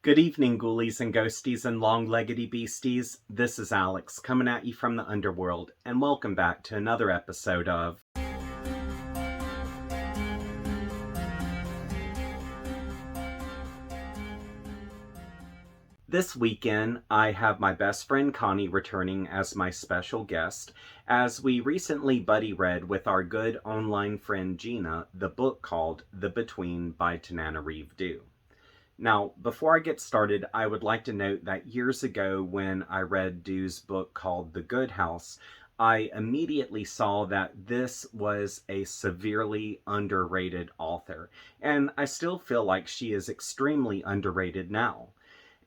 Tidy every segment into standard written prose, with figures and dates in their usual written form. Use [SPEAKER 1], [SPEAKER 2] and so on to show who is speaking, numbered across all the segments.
[SPEAKER 1] Good evening, ghoulies and ghosties and long-leggedy beasties. This is Alex, coming at you from the underworld, and welcome back to another episode of This weekend. I have my best friend Connie returning as my special guest, as we recently buddy read with our good online friend Gina the book called The Between by Tananarive Due. Now, before I get started, I would like to note that years ago when I read Due's book called The Good House, I immediately saw that this was a severely underrated author, and I still feel like she is extremely underrated now.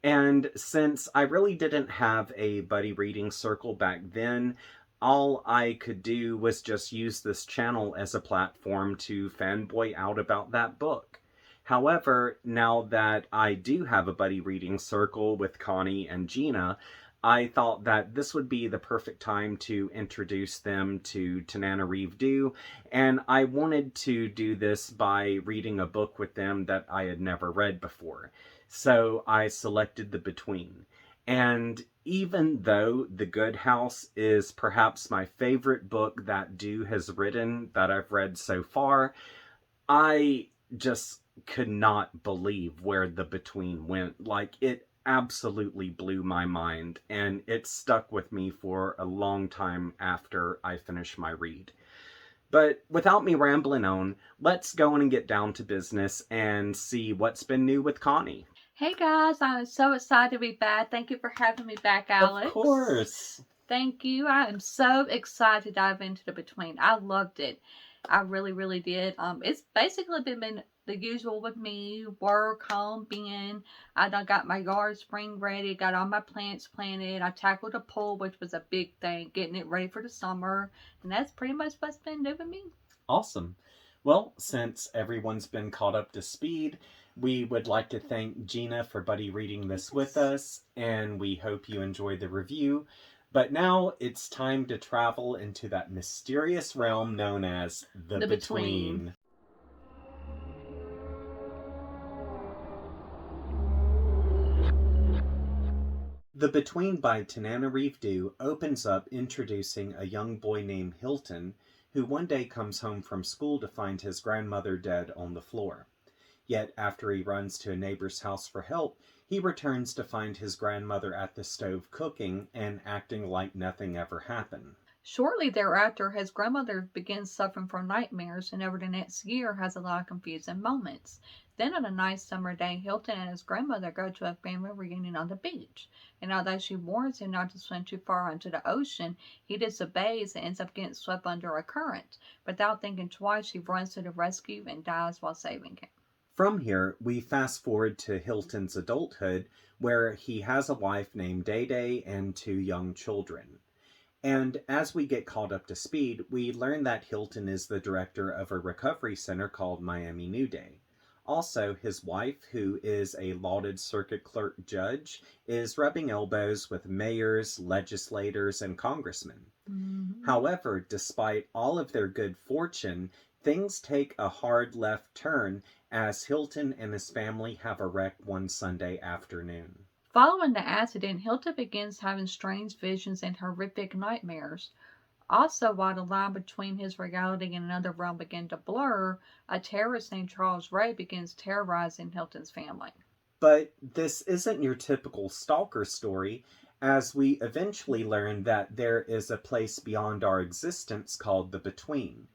[SPEAKER 1] And since I really didn't have a buddy reading circle back then, all I could do was just use this channel as a platform to fanboy out about that book. However, now that I do have a buddy reading circle with Connie and Gina, I thought that this would be the perfect time to introduce them to Tananarive Due, and I wanted to do this by reading a book with them that I had never read before. So I selected The Between. And even though The Good House is perhaps my favorite book that Due has written that I've read so far, I just could not believe where The Between went. Like, it absolutely blew my mind, and it stuck with me for a long time after I finished my read. But without me rambling on, let's go on and get down to business and see what's been new with Connie.
[SPEAKER 2] Hey guys, I'm so excited to be back. Thank you for having me back, Alex.
[SPEAKER 1] Of course.
[SPEAKER 2] Thank you. I am so excited to dive into The Between. I loved it. I really did. It's basically been the usual with me. Work, home, being. I done got my yard spring ready, got all my plants planted. I tackled a pool, which was a big thing, getting it ready for the summer. And that's pretty much what's been new with me.
[SPEAKER 1] Awesome. Well, since everyone's been caught up to speed, we would like to thank Gina for buddy reading this with us, and we hope you enjoy the review. But now it's time to travel into that mysterious realm known as The Between. The Between by Tananarive Due opens up introducing a young boy named Hilton, who one day comes home from school to find his grandmother dead on the floor. Yet after he runs to a neighbor's house for help, he returns to find his grandmother at the stove cooking and acting like nothing ever happened.
[SPEAKER 2] Shortly thereafter, his grandmother begins suffering from nightmares, and over the next year has a lot of confusing moments. Then on a nice summer day, Hilton and his grandmother go to a family reunion on the beach. And although she warns him not to swim too far into the ocean, he disobeys and ends up getting swept under a current. Without thinking twice, she runs to the rescue and dies while saving him.
[SPEAKER 1] From here, we fast forward to Hilton's adulthood, where he has a wife named Day Day and two young children. And as we get caught up to speed, we learn that Hilton is the director of a recovery center called Miami New Day. Also, his wife, who is a lauded circuit clerk judge, is rubbing elbows with mayors, legislators, and congressmen. However, despite all of their good fortune, things take a hard left turn as Hilton and his family have a wreck one Sunday afternoon.
[SPEAKER 2] Following the accident, Hilton begins having strange visions and horrific nightmares. Also, while the line between his reality and another realm begin to blur, a terrorist named Charles Ray begins terrorizing Hilton's family.
[SPEAKER 1] But this isn't your typical stalker story, as we eventually learn that there is a place beyond our existence called the Between.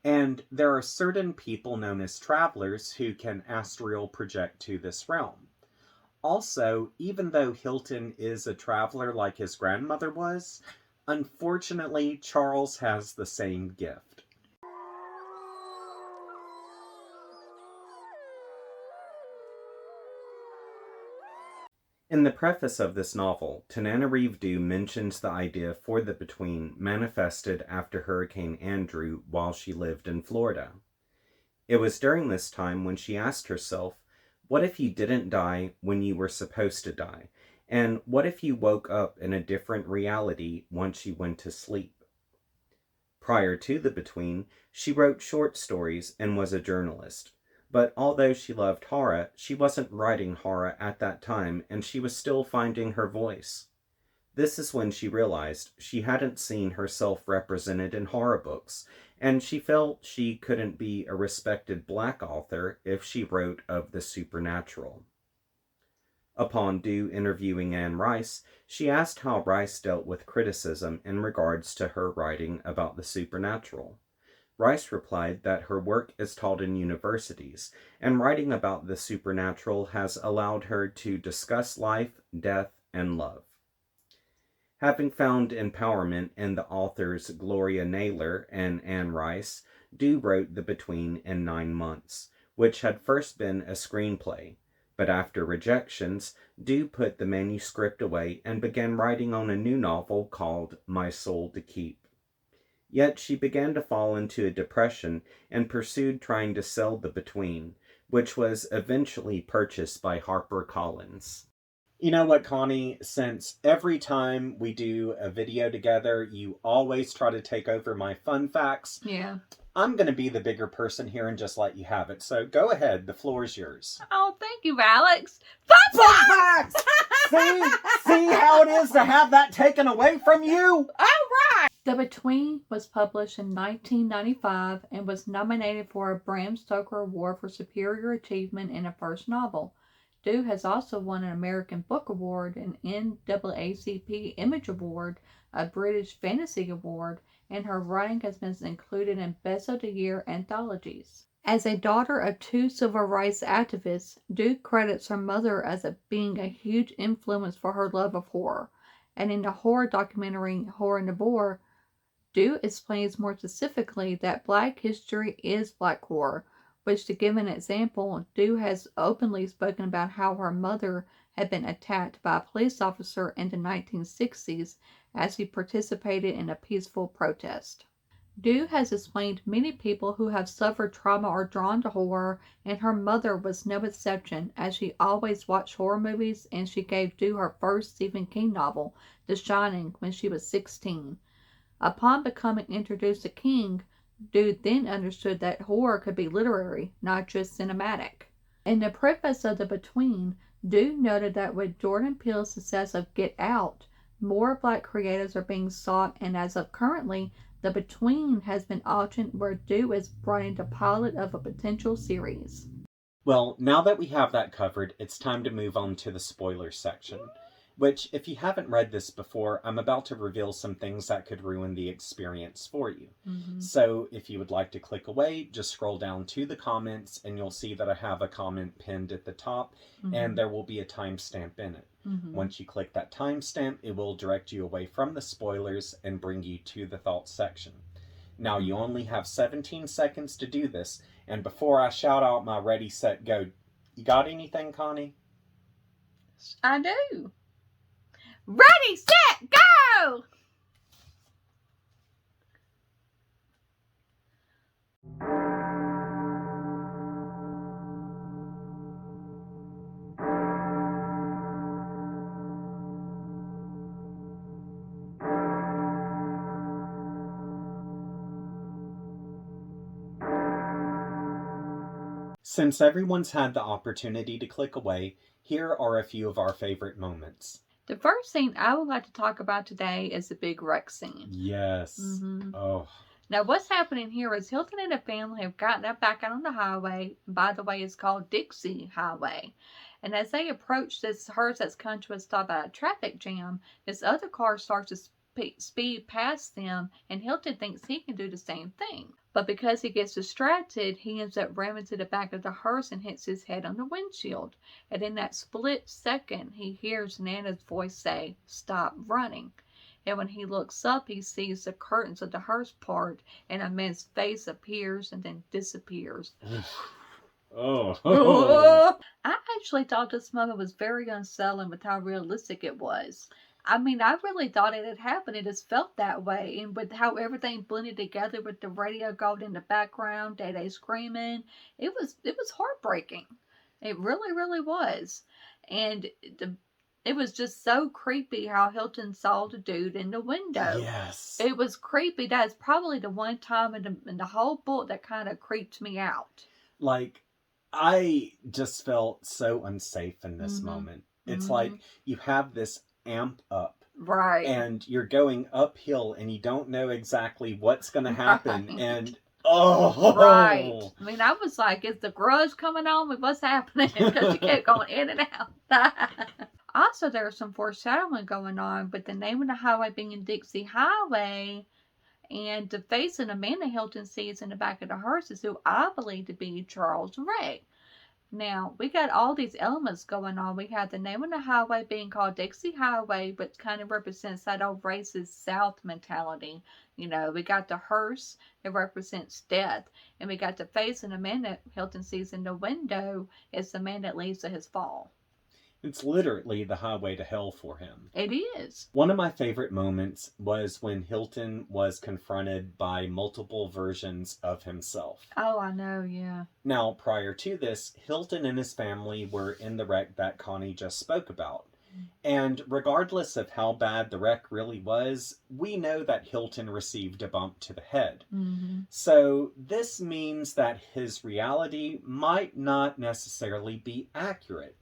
[SPEAKER 1] And there are certain people known as travelers who can astral project to this realm. Also, even though Hilton is a traveler like his grandmother was, unfortunately, Charles has the same gift. In the preface of this novel, Tananarive Due mentions the idea for The Between manifested after Hurricane Andrew while she lived in Florida. It was during this time when she asked herself, what if you didn't die when you were supposed to die? And what if you woke up in a different reality once you went to sleep? Prior to The Between, she wrote short stories and was a journalist. But although she loved horror, she wasn't writing horror at that time, and she was still finding her voice. This is when she realized she hadn't seen herself represented in horror books, and she felt she couldn't be a respected Black author if she wrote of the supernatural. Upon Due interviewing Anne Rice, she asked how Rice dealt with criticism in regards to her writing about the supernatural. Rice replied that her work is taught in universities, and writing about the supernatural has allowed her to discuss life, death, and love. Having found empowerment in the authors Gloria Naylor and Anne Rice, Due wrote The Between in 9 months, which had first been a screenplay. But after rejections, Due put the manuscript away and began writing on a new novel called My Soul to Keep. Yet she began to fall into a depression and pursued trying to sell The Between, which was eventually purchased by HarperCollins. You know what, Connie? Since every time we do a video together, you always try to take over my fun facts.
[SPEAKER 2] Yeah.
[SPEAKER 1] I'm going to be the bigger person here and just let you have it. So go ahead. The floor is yours.
[SPEAKER 2] Oh, thank you, Alex.
[SPEAKER 1] Fun facts! See how it is to have that taken away from you?
[SPEAKER 2] All right. The Between was published in 1995 and was nominated for a Bram Stoker Award for Superior Achievement in a First Novel. Due has also won an American Book Award, an NAACP Image Award, a British Fantasy Award, and her writing has been included in Best of the Year anthologies. As a daughter of 2 civil rights activists, Due credits her mother as being a huge influence for her love of horror. And in the horror documentary Horror Noir, Due explains more specifically that Black history is Black horror, which, to give an example, Due has openly spoken about how her mother had been attacked by a police officer in the 1960s as he participated in a peaceful protest. Due has explained many people who have suffered trauma are drawn to horror, and her mother was no exception, as she always watched horror movies, and she gave Due her first Stephen King novel, The Shining, when she was 16. Upon becoming introduced to King, Due then understood that horror could be literary, not just cinematic. In the preface of The Between, Due noted that with Jordan Peele's success of Get Out, more Black creators are being sought, and as of currently, The Between has been auctioned, where Due is writing the pilot of a potential series.
[SPEAKER 1] Well, now that we have that covered, it's time to move on to the spoiler section. Which, if you haven't read this before, I'm about to reveal some things that could ruin the experience for you.
[SPEAKER 2] Mm-hmm.
[SPEAKER 1] So, if you would like to click away, just scroll down to the comments, and you'll see that I have a comment pinned at the top, and there will be a timestamp in it. Once you click that timestamp, it will direct you away from the spoilers and bring you to the thoughts section. Now, you only have 17 seconds to do this, and before I shout out my ready, set, go, you got anything, Connie?
[SPEAKER 2] I do. Ready, set, go!
[SPEAKER 1] Since everyone's had the opportunity to click away, here are a few of our favorite moments.
[SPEAKER 2] The first scene I would like to talk about today is the big wreck scene.
[SPEAKER 1] Yes. Oh.
[SPEAKER 2] Now, what's happening here is Hilton and the family have gotten up back out on the highway. By the way, it's called Dixie Highway. And as they approach this hearse that's come to a stop at a traffic jam, this other car starts to speed past them, and Hilton thinks he can do the same thing. But because he gets distracted, he ends up ramming to the back of the hearse and hits his head on the windshield. And in that split second, he hears Nana's voice say, "Stop running." And when he looks up, he sees the curtains of the hearse part, and a man's face appears and then disappears.
[SPEAKER 1] Oh.
[SPEAKER 2] I actually thought this moment was very unsettling with how realistic it was. I mean, I really thought it had happened. It just felt that way. And with how everything blended together with the radio going in the background, Day screaming, it was heartbreaking. It really, really was. And it was just so creepy how Hilton saw the dude in the window.
[SPEAKER 1] Yes.
[SPEAKER 2] It was creepy. That's probably the one time in the whole book that kind of creeped me out.
[SPEAKER 1] Like, I just felt so unsafe in this
[SPEAKER 2] Mm-hmm.
[SPEAKER 1] moment. It's
[SPEAKER 2] Mm-hmm.
[SPEAKER 1] like you have this amp up
[SPEAKER 2] Right.
[SPEAKER 1] and you're going uphill and you don't know exactly what's going to happen.
[SPEAKER 2] Right.
[SPEAKER 1] And
[SPEAKER 2] Right.
[SPEAKER 1] oh,
[SPEAKER 2] I mean, I was like, is the grudge coming on me? What's happening? Because she kept going in and out. Also, there was some foreshadowing going on, but the name of the highway being Dixie Highway and the face that Amanda Hilton sees in the back of the hearse is who I believe to be Charles Ray. Now, we got all these elements going on. We have the name of the highway being called Dixie Highway, which kind of represents that old racist South mentality. We got the hearse, it represents death. And we got the face and the man that Hilton sees in the window is the man that leads to his fall.
[SPEAKER 1] it's literally the highway to hell for him.
[SPEAKER 2] It is.
[SPEAKER 1] One of my favorite moments was when Hilton was confronted by multiple versions of himself.
[SPEAKER 2] Oh, I know, yeah.
[SPEAKER 1] Now, prior to this, Hilton and his family were in the wreck that Connie just spoke about. And regardless of how bad the wreck really was, we know that Hilton received a bump to the head.
[SPEAKER 2] Mm-hmm.
[SPEAKER 1] So this means that his reality might not necessarily be accurate.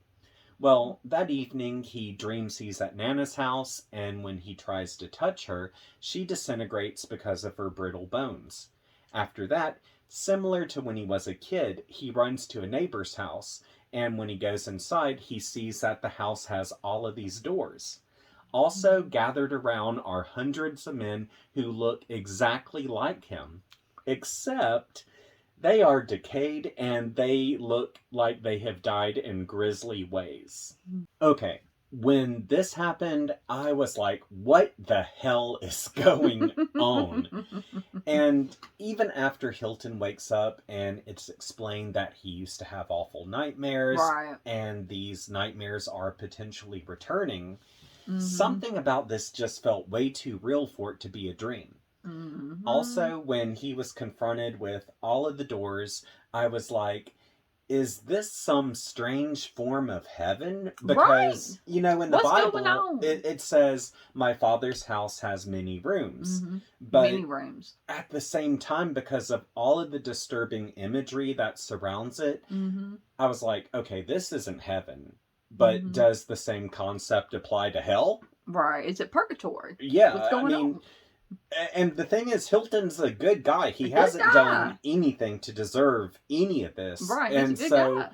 [SPEAKER 1] Well, that evening he dreams he's at Nana's house, and when he tries to touch her, she disintegrates because of her brittle bones. After that, similar to when he was a kid, he runs to a neighbor's house, and when he goes inside, he sees that the house has all of these doors. Also gathered around are hundreds of men who look exactly like him, except they are decayed and they look like they have died in grisly ways. Okay, when this happened, I was like, what the hell is going on? And even after Hilton wakes up and it's explained that he used to have awful nightmares,
[SPEAKER 2] Right.
[SPEAKER 1] and these nightmares are potentially returning,
[SPEAKER 2] Mm-hmm.
[SPEAKER 1] something about this just felt way too real for it to be a dream.
[SPEAKER 2] Mm-hmm.
[SPEAKER 1] Also, when he was confronted with all of the doors, I was like, is this some strange form of heaven? Because,
[SPEAKER 2] Right.
[SPEAKER 1] in the
[SPEAKER 2] What's going
[SPEAKER 1] Bible,
[SPEAKER 2] on?
[SPEAKER 1] it says, my father's house has many rooms.
[SPEAKER 2] Mm-hmm.
[SPEAKER 1] But
[SPEAKER 2] Many rooms.
[SPEAKER 1] at the same time, because of all of the disturbing imagery that surrounds it,
[SPEAKER 2] Mm-hmm.
[SPEAKER 1] I was like, okay, this isn't heaven. But
[SPEAKER 2] Mm-hmm.
[SPEAKER 1] does the same concept apply to hell?
[SPEAKER 2] Right. Is it purgatory?
[SPEAKER 1] Yeah,
[SPEAKER 2] What's going on?
[SPEAKER 1] and the thing is, Hilton's a good guy. He
[SPEAKER 2] A good
[SPEAKER 1] hasn't
[SPEAKER 2] guy.
[SPEAKER 1] done anything to deserve any of this.
[SPEAKER 2] Right. He's
[SPEAKER 1] And
[SPEAKER 2] a good
[SPEAKER 1] so
[SPEAKER 2] guy.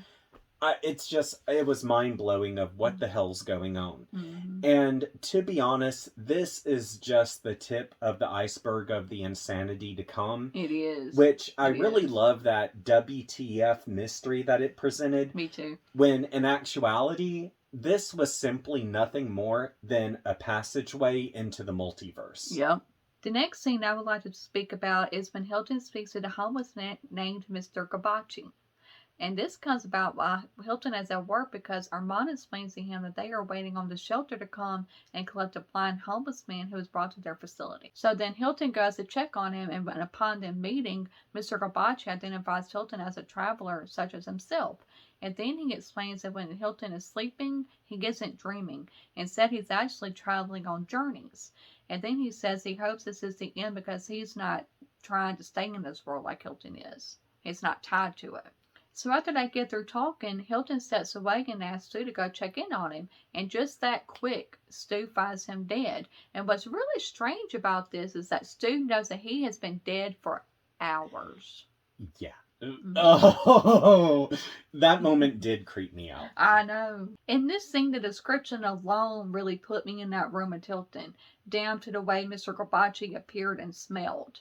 [SPEAKER 1] it was mind-blowing of what the hell's going on.
[SPEAKER 2] Mm-hmm.
[SPEAKER 1] And to be honest, this is just the tip of the iceberg of the insanity to come.
[SPEAKER 2] It is.
[SPEAKER 1] Which I
[SPEAKER 2] It
[SPEAKER 1] really
[SPEAKER 2] is.
[SPEAKER 1] love that WTF mystery that it presented.
[SPEAKER 2] Me too.
[SPEAKER 1] When in actuality, this was simply nothing more than a passageway into the multiverse.
[SPEAKER 2] Yep. The next scene I would like to speak about is when Hilton speaks to the homeless man named Mr. Gabachi. And this comes about while Hilton is at work because Armand explains to him that they are waiting on the shelter to come and collect a blind homeless man who was brought to their facility. So then Hilton goes to check on him, and upon them meeting, Mr. Gabachi identifies Hilton as a traveler such as himself. And then he explains that when Hilton is sleeping, he isn't dreaming. Instead, he's actually traveling on journeys. And then he says he hopes this is the end because he's not trying to stay in this world like Hilton is. He's not tied to it. So after they get through talking, Hilton steps away and asks Stu to go check in on him. And just that quick, Stu finds him dead. And what's really strange about this is that Stu knows that he has been dead for hours.
[SPEAKER 1] Yeah. Oh, that moment did creep me out.
[SPEAKER 2] I know. In this scene, the description alone really put me in that room with Hilton, down to the way Mr. Gabachi appeared and smelled.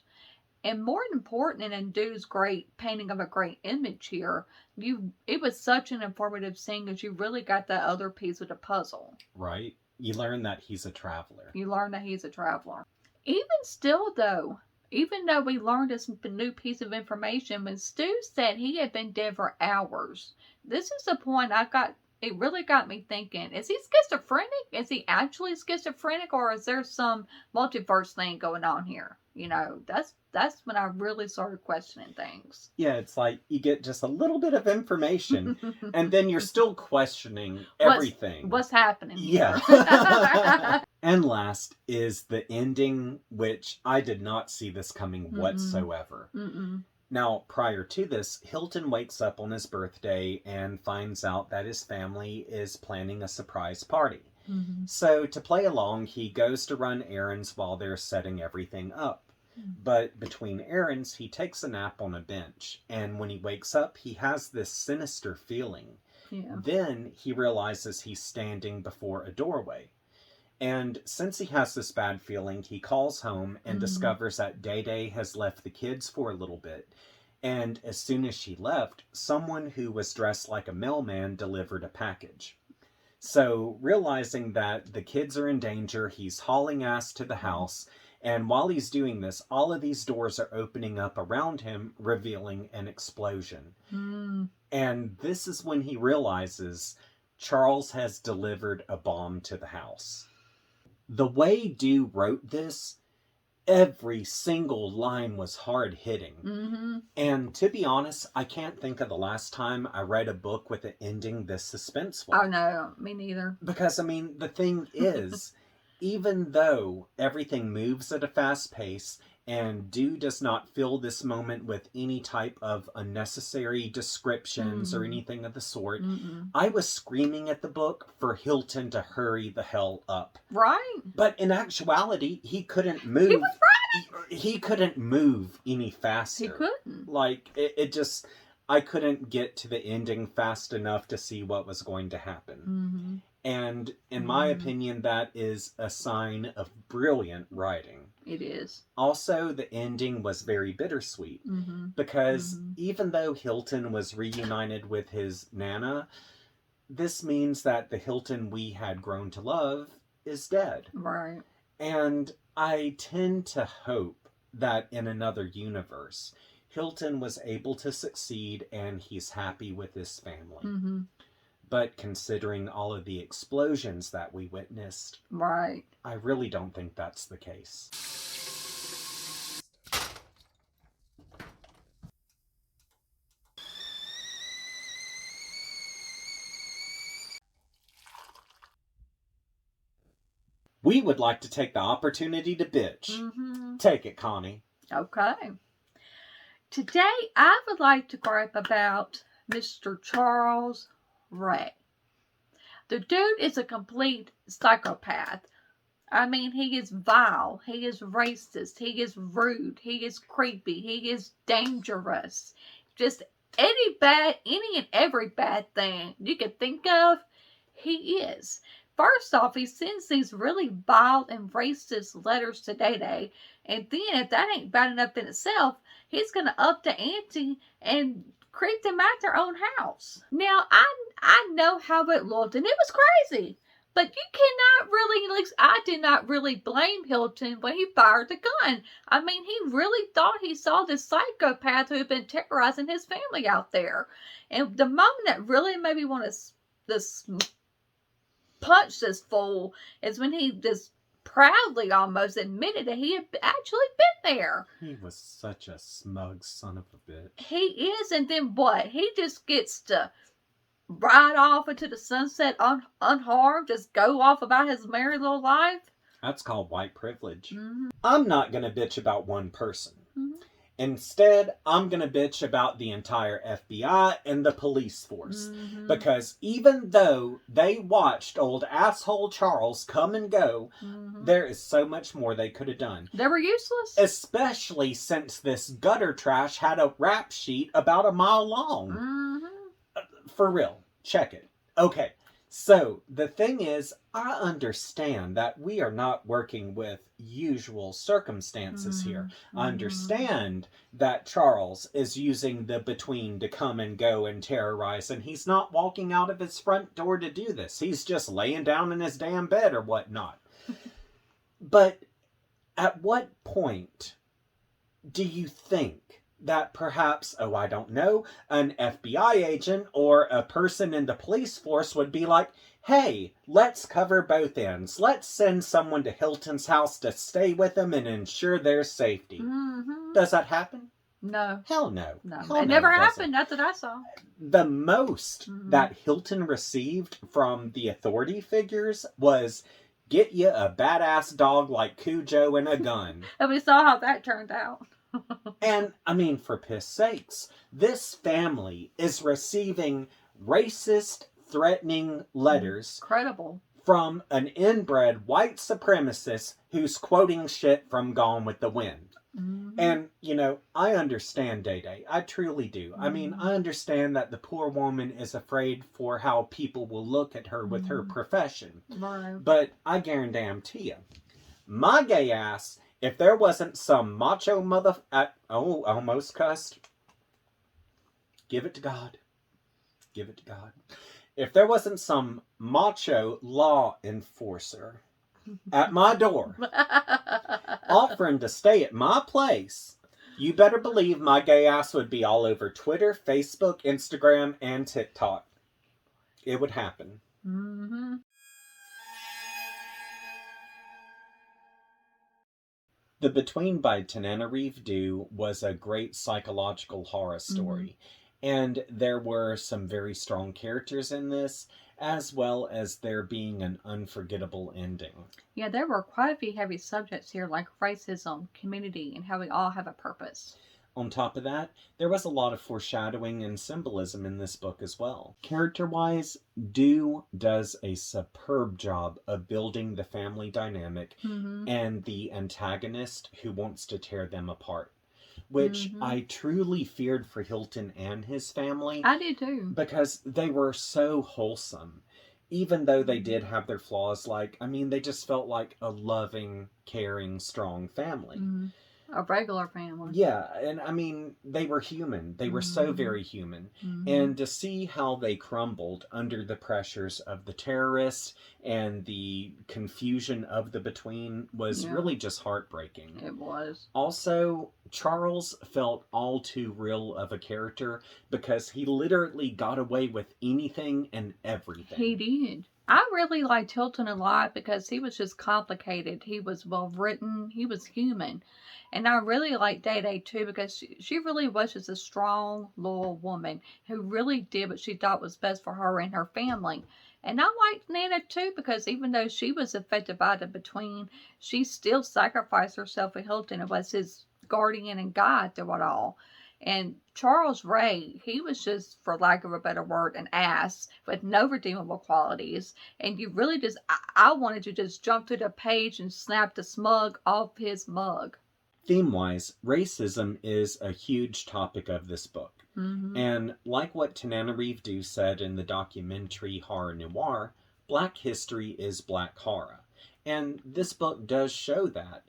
[SPEAKER 2] And more important than Dude's great painting of a great image here, it was such an informative scene because you really got that other piece of the puzzle.
[SPEAKER 1] Right? You learn that he's a traveler.
[SPEAKER 2] You learn that he's a traveler. Even still, though, even though we learned this new piece of information, when Stu said he had been dead for hours, this is the point it really got me thinking, is he schizophrenic? Is he actually schizophrenic, or is there some multiverse thing going on here? That's when I really started questioning things.
[SPEAKER 1] Yeah, it's like you get just a little bit of information and then you're still questioning everything.
[SPEAKER 2] What's happening here?
[SPEAKER 1] Yeah. And last is the ending, which I did not see this coming whatsoever.
[SPEAKER 2] Mm-mm.
[SPEAKER 1] Now, prior to this, Hilton wakes up on his birthday and finds out that his family is planning a surprise party.
[SPEAKER 2] Mm-hmm.
[SPEAKER 1] So, to play along, he goes to run errands while they're setting everything up. But between errands, he takes a nap on a bench, and when he wakes up, he has this sinister feeling.
[SPEAKER 2] Yeah.
[SPEAKER 1] Then he realizes he's standing before a doorway. And since he has this bad feeling, he calls home and discovers that Day Day has left the kids for a little bit. And as soon as she left, someone who was dressed like a mailman delivered a package. So, realizing that the kids are in danger, he's hauling ass to the house. And while he's doing this, all of these doors are opening up around him, revealing an explosion. And this is when he realizes Charles has delivered a bomb to the house. The way Due wrote this, every single line was hard-hitting. And to be honest, I can't think of the last time I read a book with an ending this suspenseful.
[SPEAKER 2] Oh, no, me neither.
[SPEAKER 1] Because, I mean, the thing is, even though everything moves at a fast pace and Due does not fill this moment with any type of unnecessary descriptions or anything of the sort, I was screaming at the book for Hilton to hurry the hell up.
[SPEAKER 2] Right.
[SPEAKER 1] But in actuality, he couldn't move.
[SPEAKER 2] He was right.
[SPEAKER 1] He couldn't move any faster.
[SPEAKER 2] He couldn't.
[SPEAKER 1] Like, it just... I couldn't get to the ending fast enough to see what was going to happen. And in my opinion, that is a sign of brilliant writing.
[SPEAKER 2] It is.
[SPEAKER 1] Also, the ending was very bittersweet because even though Hilton was reunited with his Nana, this means that the Hilton we had grown to love is dead.
[SPEAKER 2] Right.
[SPEAKER 1] And I tend to hope that in another universe, Hilton was able to succeed and he's happy with his family. But considering all of the explosions that we witnessed,
[SPEAKER 2] right,
[SPEAKER 1] I really don't think that's the case. We would like to take the opportunity to bitch. Take it, Connie.
[SPEAKER 2] Okay. Today, I would like to gripe about Mr. Charles Ray. The dude is a complete psychopath. I mean, he is vile. He is racist. He is rude. He is creepy. He is dangerous. Just any and every bad thing you could think of, he is. First off, he sends these really vile and racist letters to Day Day. And then, if that ain't bad enough in itself, he's going to up the ante and creep them at their own house. Now, I know how it looked, and it was crazy. But you cannot really, at least I did not really blame Hilton when he fired the gun. I mean, he really thought he saw this psychopath who had been terrorizing his family out there. And the moment that really made me want to punch this fool is when he just proudly almost admitted that he had actually been there.
[SPEAKER 1] He was such a smug son of a bitch.
[SPEAKER 2] He is, and then what? He just gets to ride off into the sunset unharmed, just go off about his merry little life.
[SPEAKER 1] That's called white privilege. I'm not going to bitch about one person. Instead, I'm going to bitch about the entire FBI and the police force. Because even though they watched old asshole Charles come and go, there is so much more they could have done.
[SPEAKER 2] They were useless.
[SPEAKER 1] Especially since this gutter trash had a rap sheet about a mile long. For real. Check it. Okay. So, the thing is, I understand that we are not working with usual circumstances here. I understand that Charles is using the between to come and go and terrorize, and he's not walking out of his front door to do this. He's just laying down in his damn bed or whatnot. But at what point do you think that perhaps, I don't know, an FBI agent or a person in the police force would be like, hey, let's cover both ends. Let's send someone to Hilton's house to stay with them and ensure their safety. Does that happen?
[SPEAKER 2] No.
[SPEAKER 1] Hell no.
[SPEAKER 2] No.
[SPEAKER 1] Hell
[SPEAKER 2] It
[SPEAKER 1] no,
[SPEAKER 2] never
[SPEAKER 1] it
[SPEAKER 2] happened.
[SPEAKER 1] doesn't.
[SPEAKER 2] Not that I saw.
[SPEAKER 1] The most that Hilton received from the authority figures was, get you a badass dog like Cujo and a gun.
[SPEAKER 2] And we saw how that turned out.
[SPEAKER 1] And, I mean, for piss sakes, this family is receiving racist, threatening letters
[SPEAKER 2] Incredible.
[SPEAKER 1] from an inbred white supremacist who's quoting shit from Gone with the Wind. And, I understand Day Day. I truly do. I mean, I understand that the poor woman is afraid for how people will look at her with her profession.
[SPEAKER 2] Right.
[SPEAKER 1] But I guarantee you, my gay ass, if there wasn't some macho almost cussed. Give it to God. Give it to God. If there wasn't some macho law enforcer at my door offering to stay at my place, you better believe my gay ass would be all over Twitter, Facebook, Instagram, and TikTok. It would happen.
[SPEAKER 2] Mm-hmm.
[SPEAKER 1] The Between by Tananarive Due was a great psychological horror story. And there were some very strong characters in this, as well as there being an unforgettable ending.
[SPEAKER 2] Yeah, there were quite a few heavy subjects here, like racism, community, and how we all have a purpose.
[SPEAKER 1] On top of that, there was a lot of foreshadowing and symbolism in this book as well. Character-wise, Due does a superb job of building the family dynamic and the antagonist who wants to tear them apart. Which I truly feared for Hilton and his family.
[SPEAKER 2] I did too.
[SPEAKER 1] Because they were so wholesome. Even though they did have their flaws, they just felt like a loving, caring, strong family.
[SPEAKER 2] A regular family.
[SPEAKER 1] Yeah, and they were human. They were so very human. And to see how they crumbled under the pressures of the terrorists and the confusion of the between was really just heartbreaking.
[SPEAKER 2] It was.
[SPEAKER 1] Also, Charles felt all too real of a character because he literally got away with anything and everything.
[SPEAKER 2] He did. I really liked Hilton a lot because he was just complicated. He was well written. He was human. And I really liked Day Day too because she really was just a strong, loyal woman who really did what she thought was best for her and her family. And I liked Nana too because even though she was affected by the between, she still sacrificed herself for Hilton and was his guardian and guide through it all. And Charles Ray, he was just, for lack of a better word, an ass with no redeemable qualities. And you really just, I wanted to just jump to the page and snap the smug off his mug.
[SPEAKER 1] Theme-wise, racism is a huge topic of this book. And like what Tananarive Due said in the documentary Horror Noir, Black history is Black horror. And this book does show that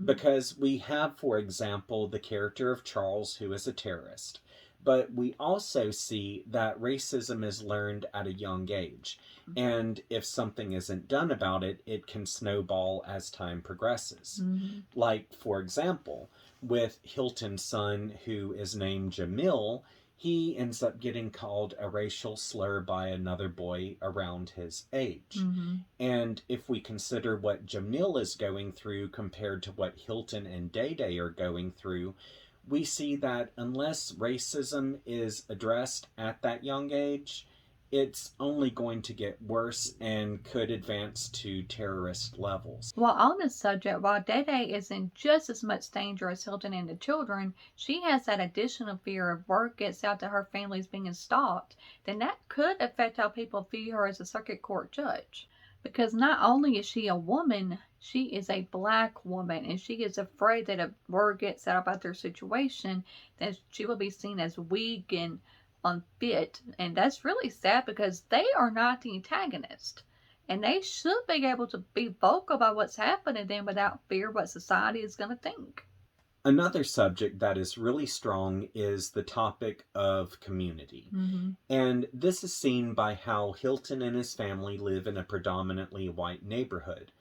[SPEAKER 1] because we have, for example, the character of Charles, who is a terrorist. But we also see that racism is learned at a young age. And if something isn't done about it, it can snowball as time progresses. Like, for example, with Hilton's son, who is named Jamil, he ends up getting called a racial slur by another boy around his age. And if we consider what Jamil is going through compared to what Hilton and Day Day are going through, we see that unless racism is addressed at that young age, it's only going to get worse and could advance to terrorist levels.
[SPEAKER 2] Well, on this subject, while Day Day is in just as much danger as Hilton and the children, she has that additional fear if word gets out that her family is being stalked, then that could affect how people view her as a circuit court judge. Because not only is she a woman, she is a Black woman, and she is afraid that if word gets out about their situation, then she will be seen as weak and unfit. And that's really sad because they are not the antagonist. And they should be able to be vocal about what's happening to them without fear what society is going to think.
[SPEAKER 1] Another subject that is really strong is the topic of community. And this is seen by how Hilton and his family live in a predominantly white neighborhood.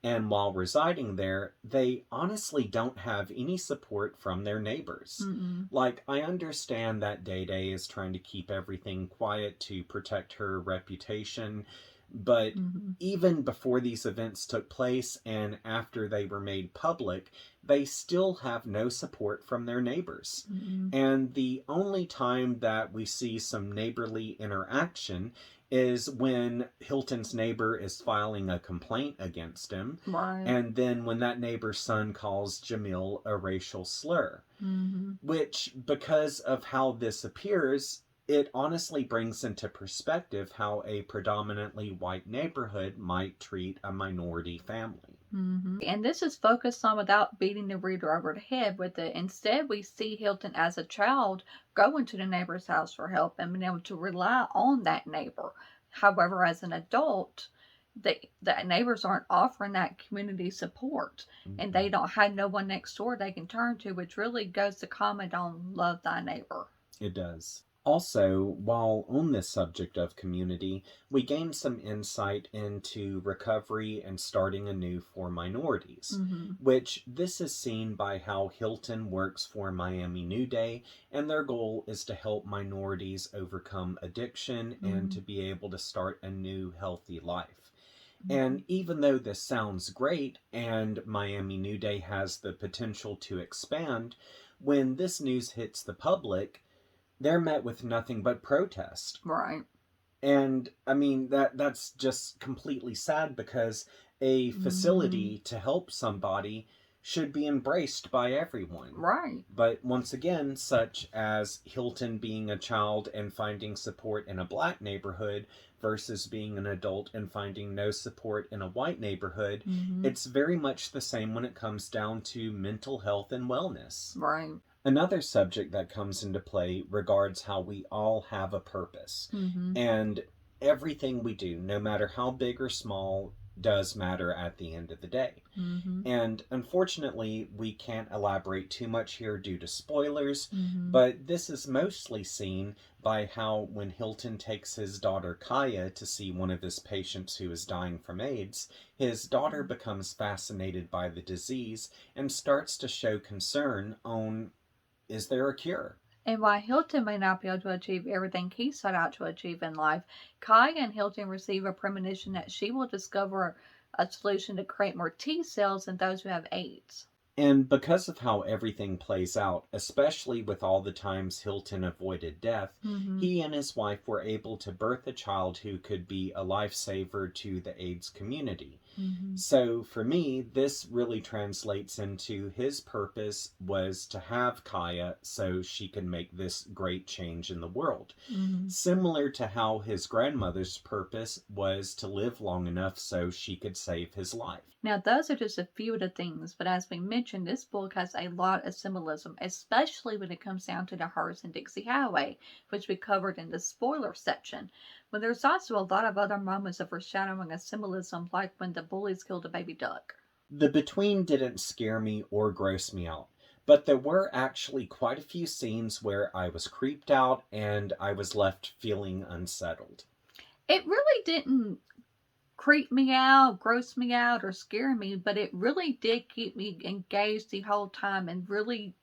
[SPEAKER 1] And while residing there, they honestly don't have any support from their neighbors. Like, I understand that Day Day is trying to keep everything quiet to protect her reputation, but even before these events took place and after they were made public, they still have no support from their neighbors. And the only time that we see some neighborly interaction is when Hilton's neighbor is filing a complaint against him.
[SPEAKER 2] Right.
[SPEAKER 1] And then when that neighbor's son calls Jamil a racial slur. Which, because of how this appears, it honestly brings into perspective how a predominantly white neighborhood might treat a minority family.
[SPEAKER 2] And this is focused on without beating the reader over the head with it. Instead, we see Hilton as a child going to the neighbor's house for help and being able to rely on that neighbor. However, as an adult, the neighbors aren't offering that community support, and they don't have no one next door they can turn to, which really goes to comment on love thy neighbor.
[SPEAKER 1] It does. Also, while on this subject of community, we gain some insight into recovery and starting anew for minorities, which this is seen by how Hilton works for Miami New Day, and their goal is to help minorities overcome addiction and to be able to start a new healthy life. And even though this sounds great and Miami New Day has the potential to expand, when this news hits the public, they're met with nothing but protest.
[SPEAKER 2] Right.
[SPEAKER 1] And I mean that's just completely sad, because a facility to help somebody should be embraced by everyone.
[SPEAKER 2] Right.
[SPEAKER 1] But once again, such as Hilton being a child and finding support in a black neighborhood versus being an adult and finding no support in a white neighborhood, it's very much the same when it comes down to mental health and wellness.
[SPEAKER 2] Right.
[SPEAKER 1] Another subject that comes into play regards how we all have a purpose. And everything we do, no matter how big or small, does matter at the end of the day. And unfortunately, we can't elaborate too much here due to spoilers, but this is mostly seen by how when Hilton takes his daughter Kaya to see one of his patients who is dying from AIDS, his daughter becomes fascinated by the disease and starts to show concern on, is there a cure?
[SPEAKER 2] And while Hilton may not be able to achieve everything he set out to achieve in life, Kaya and Hilton receive a premonition that she will discover a solution to create more T cells in those who have AIDS.
[SPEAKER 1] And because of how everything plays out, especially with all the times Hilton avoided death, he and his wife were able to birth a child who could be a lifesaver to the AIDS community. So for me, this really translates into his purpose was to have Kaya so she can make this great change in the world. Similar to how his grandmother's purpose was to live long enough so she could save his life.
[SPEAKER 2] Now, those are just a few of the things, but as we mentioned, this book has a lot of symbolism, especially when it comes down to the Hearst and Dixie Highway, which we covered in the spoiler section. But there's also a lot of other moments of foreshadowing of symbolism, like when the bullies killed a baby duck.
[SPEAKER 1] The between didn't scare me or gross me out, but there were actually quite a few scenes where I was creeped out and I was left feeling unsettled.
[SPEAKER 2] It really didn't creep me out, gross me out, or scare me, but it really did keep me engaged the whole time, and really,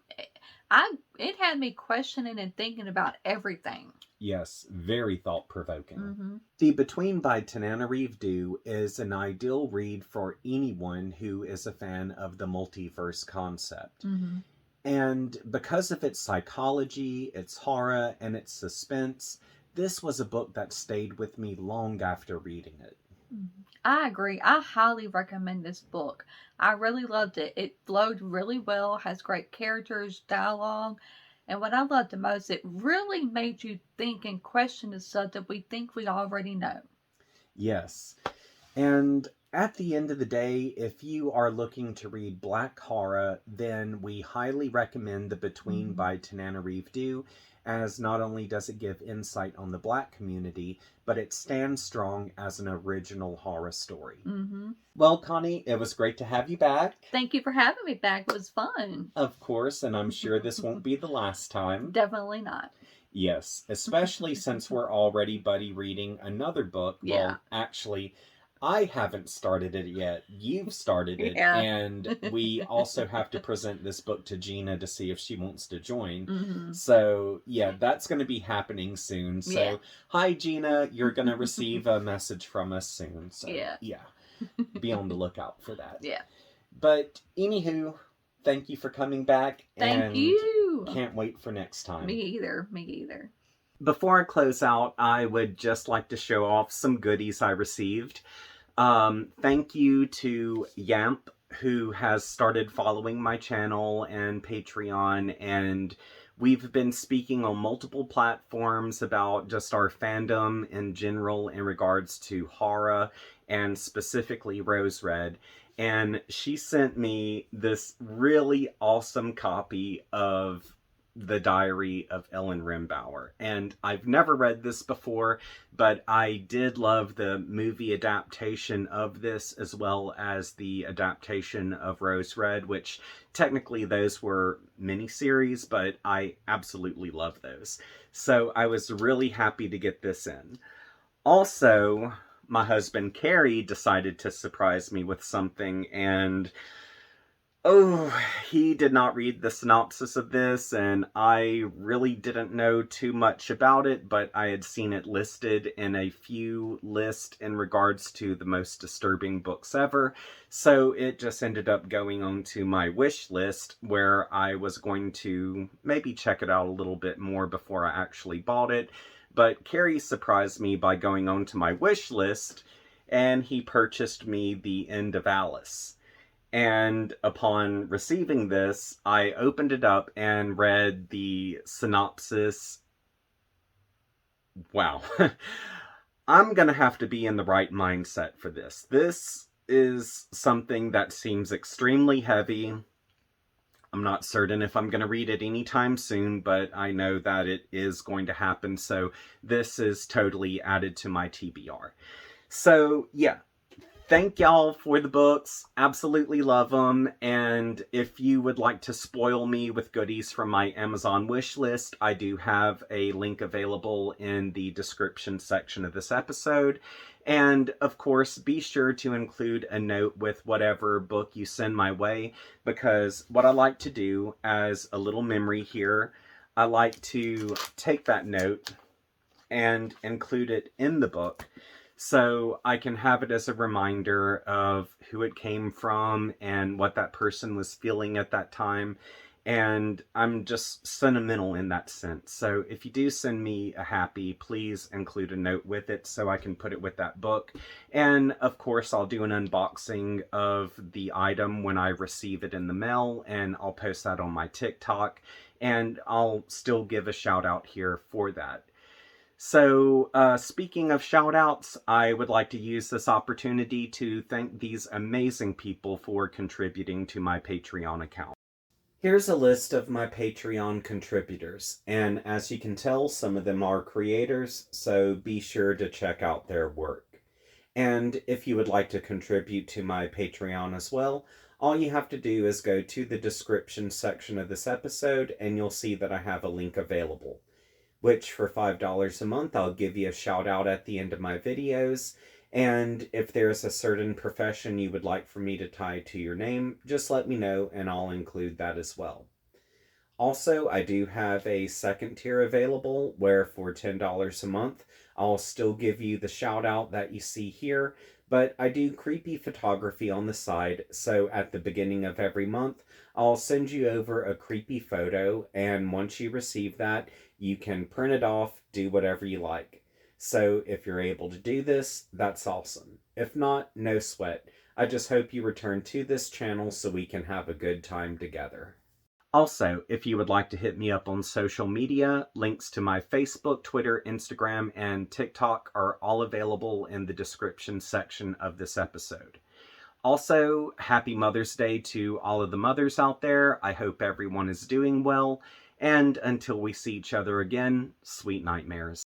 [SPEAKER 2] it had me questioning and thinking about everything.
[SPEAKER 1] Yes, very thought-provoking. The Between by Tananarive Due is an ideal read for anyone who is a fan of the multiverse concept. And because of its psychology, its horror, and its suspense, this was a book that stayed with me long after reading it.
[SPEAKER 2] I agree. I highly recommend this book. I really loved it. It flowed really well, has great characters, dialogue, and what I loved the most, it really made you think and question the stuff that we think we already know.
[SPEAKER 1] Yes. And at the end of the day, if you are looking to read black horror, then we highly recommend The Between by Tananarive Due, as not only does it give insight on the black community, but it stands strong as an original horror story. Well, Connie, it was great to have you back.
[SPEAKER 2] Thank you for having me back. It was fun.
[SPEAKER 1] Of course, and I'm sure this won't be the last time.
[SPEAKER 2] Definitely not.
[SPEAKER 1] Yes, especially since we're already buddy reading another book.
[SPEAKER 2] Yeah.
[SPEAKER 1] Well, actually, I haven't started it yet. You've started it.
[SPEAKER 2] Yeah.
[SPEAKER 1] And we also have to present this book to Gina to see if she wants to join. So, yeah, that's going to be happening soon. So, Hi, Gina. You're going to receive a message from us soon. So, yeah. Be on the lookout for that.
[SPEAKER 2] Yeah.
[SPEAKER 1] But, anywho, thank you for coming back.
[SPEAKER 2] Thank you.
[SPEAKER 1] Can't wait for next time.
[SPEAKER 2] Me either.
[SPEAKER 1] before I close out, I would just like to show off some goodies I received. Thank you to Yamp, who has started following my channel and Patreon, and we've been speaking on multiple platforms about just our fandom in general in regards to horror and specifically Rose Red. And she sent me this really awesome copy of The Diary of Ellen Rimbauer. And I've never read this before, but I did love the movie adaptation of this, as well as the adaptation of Rose Red, which technically those were miniseries, but I absolutely love those. So I was really happy to get this in. Also, my husband Carrie decided to surprise me with something, and oh, he did not read the synopsis of this, and I really didn't know too much about it, but I had seen it listed in a few lists in regards to the most disturbing books ever, so it just ended up going on to my wish list, where I was going to maybe check it out a little bit more before I actually bought it. But Carrie surprised me by going on to my wish list, and he purchased me The End of Alice. And upon receiving this, I opened it up and read the synopsis. Wow. I'm gonna have to be in the right mindset for this. This is something that seems extremely heavy. I'm not certain if I'm going to read it anytime soon, but I know that it is going to happen, so this is totally added to my TBR. So, yeah. Thank y'all for the books. Absolutely love them. And if you would like to spoil me with goodies from my Amazon wish list, I do have a link available in the description section of this episode. And of course, be sure to include a note with whatever book you send my way, because what I like to do as a little memory here, I like to take that note and include it in the book, so I can have it as a reminder of who it came from and what that person was feeling at that time. And I'm just sentimental in that sense. So if you do send me a happy, please include a note with it so I can put it with that book. And of course, I'll do an unboxing of the item when I receive it in the mail, and I'll post that on my TikTok. And I'll still give a shout out here for that. So, speaking of shout-outs, I would like to use this opportunity to thank these amazing people for contributing to my Patreon account. Here's a list of my Patreon contributors, and as you can tell, some of them are creators, so be sure to check out their work. And if you would like to contribute to my Patreon as well, all you have to do is go to the description section of this episode, and you'll see that I have a link available, which for $5 a month, I'll give you a shout out at the end of my videos. And if there's a certain profession you would like for me to tie to your name, just let me know and I'll include that as well. Also, I do have a second tier available where for $10 a month, I'll still give you the shout out that you see here, but I do creepy photography on the side, so at the beginning of every month, I'll send you over a creepy photo, and once you receive that, you can print it off, do whatever you like. So if you're able to do this, that's awesome. If not, no sweat. I just hope you return to this channel so we can have a good time together. Also, if you would like to hit me up on social media, links to my Facebook, Twitter, Instagram, and TikTok are all available in the description section of this episode. Also, happy Mother's Day to all of the mothers out there. I hope everyone is doing well. And until we see each other again, sweet nightmares.